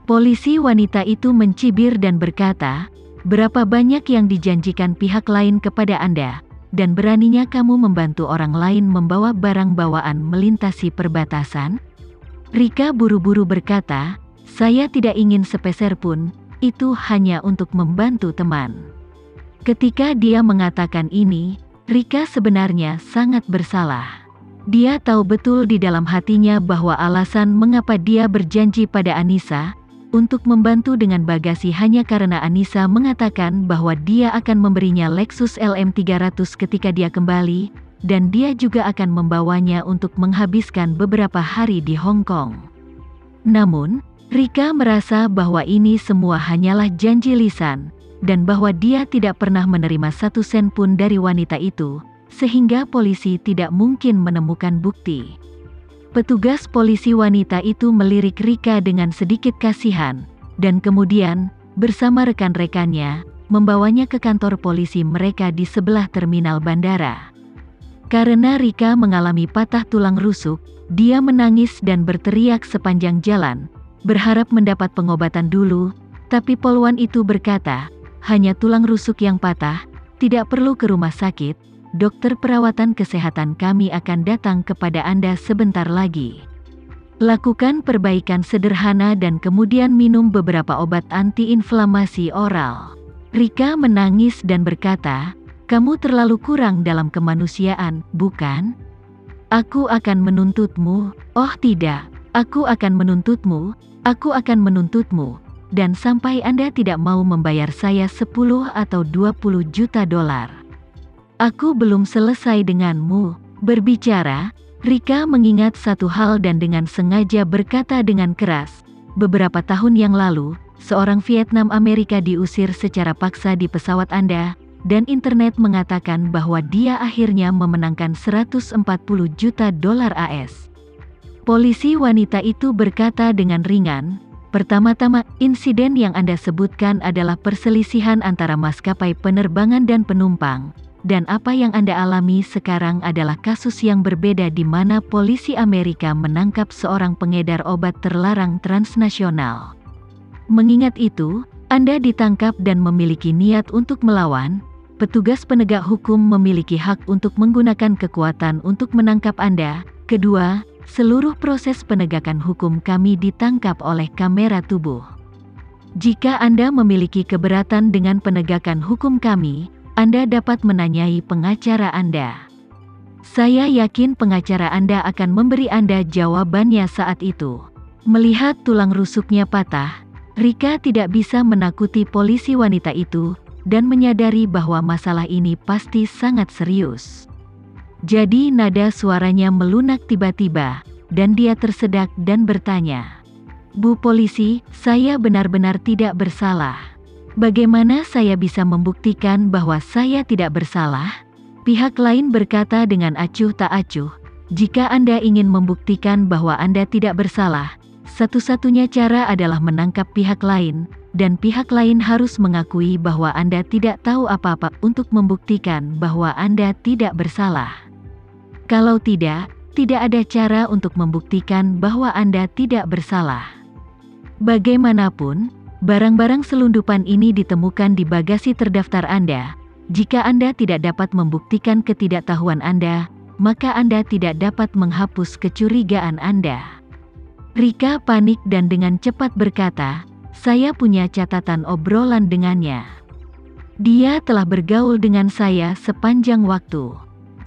Polisi wanita itu mencibir dan berkata, "Berapa banyak yang dijanjikan pihak lain kepada Anda, dan beraninya kamu membantu orang lain membawa barang bawaan melintasi perbatasan?" Rika buru-buru berkata, "Saya tidak ingin sepeser pun, itu hanya untuk membantu teman." Ketika dia mengatakan ini, Rika sebenarnya sangat bersalah. Dia tahu betul di dalam hatinya bahwa alasan mengapa dia berjanji pada Anissa untuk membantu dengan bagasi hanya karena Anissa mengatakan bahwa dia akan memberinya Lexus LM300 ketika dia kembali, dan dia juga akan membawanya untuk menghabiskan beberapa hari di Hong Kong. Namun, Rika merasa bahwa ini semua hanyalah janji lisan, dan bahwa dia tidak pernah menerima 1 sen pun dari wanita itu, sehingga polisi tidak mungkin menemukan bukti. Petugas polisi wanita itu melirik Rika dengan sedikit kasihan, dan kemudian, bersama rekan-rekannya, membawanya ke kantor polisi mereka di sebelah terminal bandara. Karena Rika mengalami patah tulang rusuk, dia menangis dan berteriak sepanjang jalan, berharap mendapat pengobatan dulu, tapi polwan itu berkata, "Hanya tulang rusuk yang patah, tidak perlu ke rumah sakit. Dokter perawatan kesehatan kami akan datang kepada Anda sebentar lagi. Lakukan perbaikan sederhana dan kemudian minum beberapa obat antiinflamasi oral." Rika menangis dan berkata, "Kamu terlalu kurang dalam kemanusiaan, bukan? Aku akan menuntutmu." "Oh tidak, aku akan menuntutmu, aku akan menuntutmu. Dan sampai Anda tidak mau membayar saya 10 atau 20 juta dolar. Aku belum selesai denganmu." Berbicara, Rika mengingat satu hal dan dengan sengaja berkata dengan keras, "Beberapa tahun yang lalu, seorang Vietnam Amerika diusir secara paksa di pesawat Anda, dan internet mengatakan bahwa dia akhirnya memenangkan 140 juta dolar AS. Polisi wanita itu berkata dengan ringan, "Pertama-tama, insiden yang Anda sebutkan adalah perselisihan antara maskapai penerbangan dan penumpang. Dan apa yang Anda alami sekarang adalah kasus yang berbeda di mana polisi Amerika menangkap seorang pengedar obat terlarang transnasional. Mengingat itu, Anda ditangkap dan memiliki niat untuk melawan. Petugas penegak hukum memiliki hak untuk menggunakan kekuatan untuk menangkap Anda. Kedua, seluruh proses penegakan hukum kami ditangkap oleh kamera tubuh. Jika Anda memiliki keberatan dengan penegakan hukum kami, Anda dapat menanyai pengacara Anda. Saya yakin pengacara Anda akan memberi Anda jawabannya saat itu." Melihat tulang rusuknya patah, Rika tidak bisa menakuti polisi wanita itu, dan menyadari bahwa masalah ini pasti sangat serius. Jadi nada suaranya melunak tiba-tiba, dan dia tersedak dan bertanya, "Bu polisi, saya benar-benar tidak bersalah. Bagaimana saya bisa membuktikan bahwa saya tidak bersalah?" Pihak lain berkata dengan acuh tak acuh, "Jika Anda ingin membuktikan bahwa Anda tidak bersalah, satu-satunya cara adalah menangkap pihak lain, dan pihak lain harus mengakui bahwa Anda tidak tahu apa-apa untuk membuktikan bahwa Anda tidak bersalah. Kalau tidak, tidak ada cara untuk membuktikan bahwa Anda tidak bersalah. Bagaimanapun, barang-barang selundupan ini ditemukan di bagasi terdaftar Anda. Jika Anda tidak dapat membuktikan ketidaktahuan Anda, maka Anda tidak dapat menghapus kecurigaan Anda." Rika panik dan dengan cepat berkata, "Saya punya catatan obrolan dengannya. Dia telah bergaul dengan saya sepanjang waktu.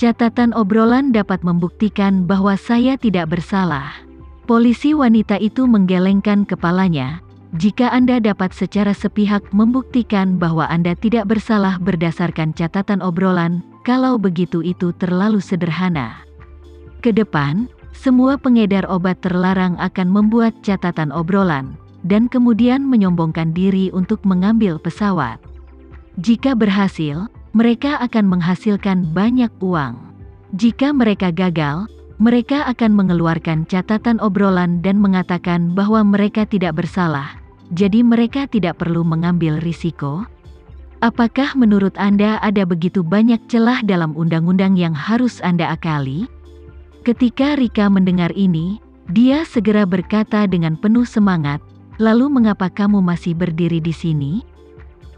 Catatan obrolan dapat membuktikan bahwa saya tidak bersalah." Polisi wanita itu menggelengkan kepalanya. "Jika Anda dapat secara sepihak membuktikan bahwa Anda tidak bersalah berdasarkan catatan obrolan, kalau begitu itu terlalu sederhana. Ke depan, semua pengedar obat terlarang akan membuat catatan obrolan, dan kemudian menyombongkan diri untuk mengambil pesawat. Jika berhasil, mereka akan menghasilkan banyak uang. Jika mereka gagal, mereka akan mengeluarkan catatan obrolan dan mengatakan bahwa mereka tidak bersalah. Jadi mereka tidak perlu mengambil risiko. Apakah menurut Anda ada begitu banyak celah dalam undang-undang yang harus Anda akali?" Ketika Rika mendengar ini, dia segera berkata dengan penuh semangat, Lalu mengapa kamu masih berdiri di sini?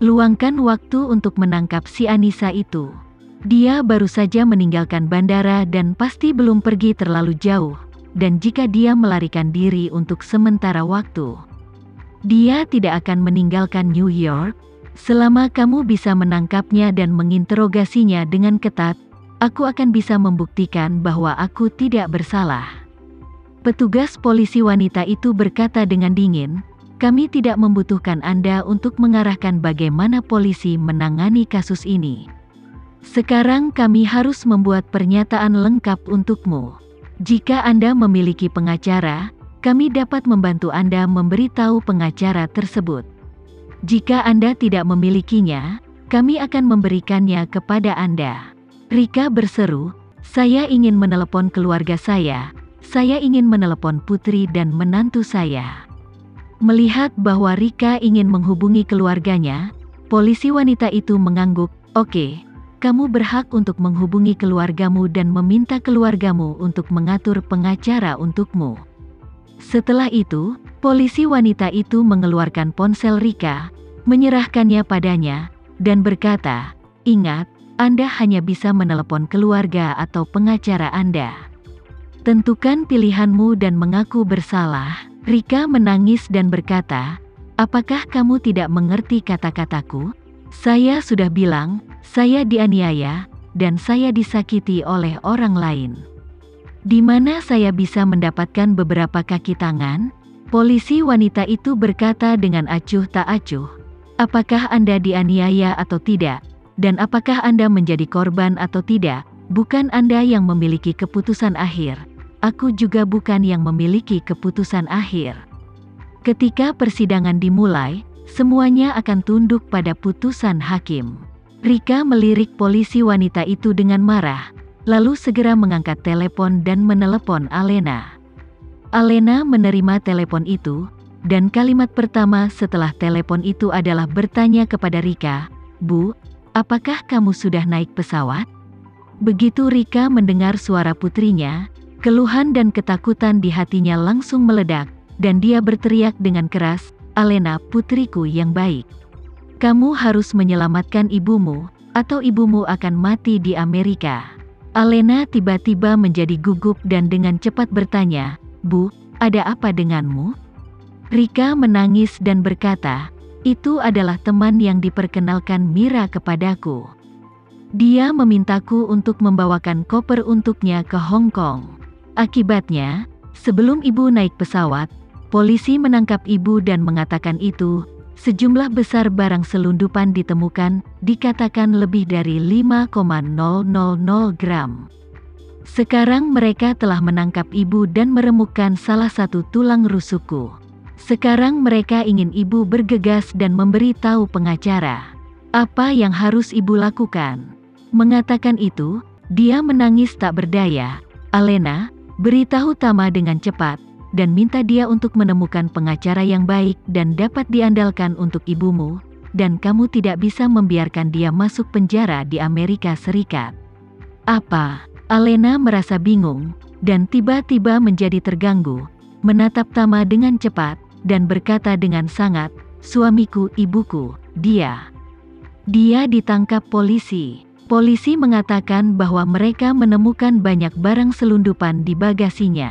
Luangkan waktu untuk menangkap si Anissa itu. Dia baru saja meninggalkan bandara dan pasti belum pergi terlalu jauh. Dan jika dia melarikan diri untuk sementara waktu, dia tidak akan meninggalkan New York. Selama kamu bisa menangkapnya dan menginterogasinya dengan ketat, aku akan bisa membuktikan bahwa aku tidak bersalah. Petugas polisi wanita itu berkata dengan dingin, kami tidak membutuhkan Anda untuk mengarahkan bagaimana polisi menangani kasus ini. Sekarang kami harus membuat pernyataan lengkap untukmu. Jika Anda memiliki pengacara, kami dapat membantu Anda memberitahu pengacara tersebut. Jika Anda tidak memilikinya, kami akan memberikannya kepada Anda. Rika berseru, saya ingin menelepon keluarga saya ingin menelepon putri dan menantu saya. Melihat bahwa Rika ingin menghubungi keluarganya, polisi wanita itu mengangguk, oke, kamu berhak untuk menghubungi keluargamu dan meminta keluargamu untuk mengatur pengacara untukmu. Setelah itu, polisi wanita itu mengeluarkan ponsel Rika, menyerahkannya padanya, dan berkata, ingat, Anda hanya bisa menelepon keluarga atau pengacara Anda. Tentukan pilihanmu dan mengaku bersalah. Rika menangis dan berkata, apakah kamu tidak mengerti kata-kataku? Saya sudah bilang, saya dianiaya, dan saya disakiti oleh orang lain. Di mana saya bisa mendapatkan beberapa kaki tangan? Polisi wanita itu berkata dengan acuh tak acuh. Apakah Anda dianiaya atau tidak? Dan apakah Anda menjadi korban atau tidak? Bukan Anda yang memiliki keputusan akhir. Aku juga bukan yang memiliki keputusan akhir. Ketika persidangan dimulai, semuanya akan tunduk pada putusan hakim. Rika melirik polisi wanita itu dengan marah, lalu segera mengangkat telepon dan menelepon Alena. Alena menerima telepon itu, dan kalimat pertama setelah telepon itu adalah bertanya kepada Rika, Bu, apakah kamu sudah naik pesawat? Begitu Rika mendengar suara putrinya, keluhan dan ketakutan di hatinya langsung meledak, dan dia berteriak dengan keras, Alena putriku yang baik. Kamu harus menyelamatkan ibumu, atau ibumu akan mati di Amerika. Alena tiba-tiba menjadi gugup dan dengan cepat bertanya, Bu, ada apa denganmu? Rika menangis dan berkata, itu adalah teman yang diperkenalkan Mira kepadaku. Dia memintaku untuk membawakan koper untuknya ke Hong Kong. Akibatnya, sebelum ibu naik pesawat, polisi menangkap ibu dan mengatakan itu, sejumlah besar barang selundupan ditemukan, dikatakan lebih dari 5,000 gram. Sekarang mereka telah menangkap ibu dan meremukkan salah satu tulang rusukku. Sekarang mereka ingin ibu bergegas dan memberitahu pengacara. Apa yang harus ibu lakukan? Mengatakan itu, dia menangis tak berdaya. Alena, beritahu Tama dengan cepat, dan minta dia untuk menemukan pengacara yang baik dan dapat diandalkan untuk ibumu, dan kamu tidak bisa membiarkan dia masuk penjara di Amerika Serikat. Apa? Alena merasa bingung, dan tiba-tiba menjadi terganggu, menatap Tama dengan cepat, dan berkata dengan sangat, suamiku, ibuku, dia ditangkap polisi. Polisi mengatakan bahwa mereka menemukan banyak barang selundupan di bagasinya.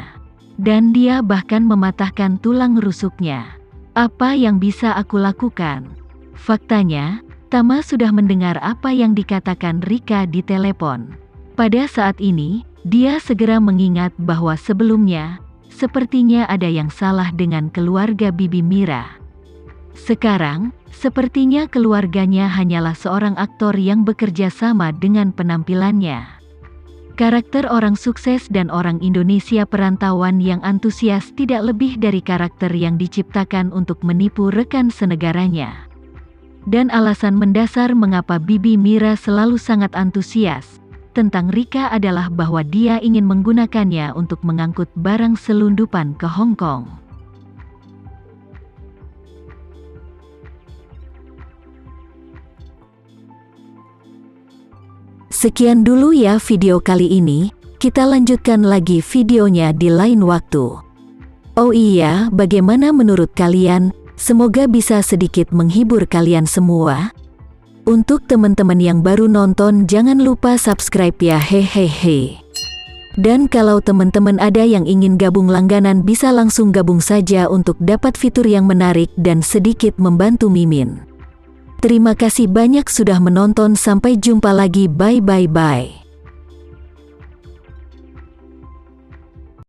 Dan dia bahkan mematahkan tulang rusuknya. Apa yang bisa aku lakukan? Faktanya, Tama sudah mendengar apa yang dikatakan Rika di telepon. Pada saat ini, dia segera mengingat bahwa sebelumnya, sepertinya ada yang salah dengan keluarga Bibi Mira. Sekarang, sepertinya keluarganya hanyalah seorang aktor yang bekerja sama dengan penampilannya. Karakter orang sukses dan orang Indonesia perantauan yang antusias tidak lebih dari karakter yang diciptakan untuk menipu rekan senegaranya. Dan alasan mendasar mengapa Bibi Mira selalu sangat antusias tentang Rika adalah bahwa dia ingin menggunakannya untuk mengangkut barang selundupan ke Hong Kong. Sekian dulu ya video kali ini, kita lanjutkan lagi videonya di lain waktu. Oh iya, bagaimana menurut kalian? Semoga bisa sedikit menghibur kalian semua. Untuk teman-teman yang baru nonton, jangan lupa subscribe ya, hehehe. Dan kalau teman-teman ada yang ingin gabung langganan, bisa langsung gabung saja untuk dapat fitur yang menarik dan sedikit membantu Mimin. Terima kasih banyak sudah menonton, sampai jumpa lagi, bye.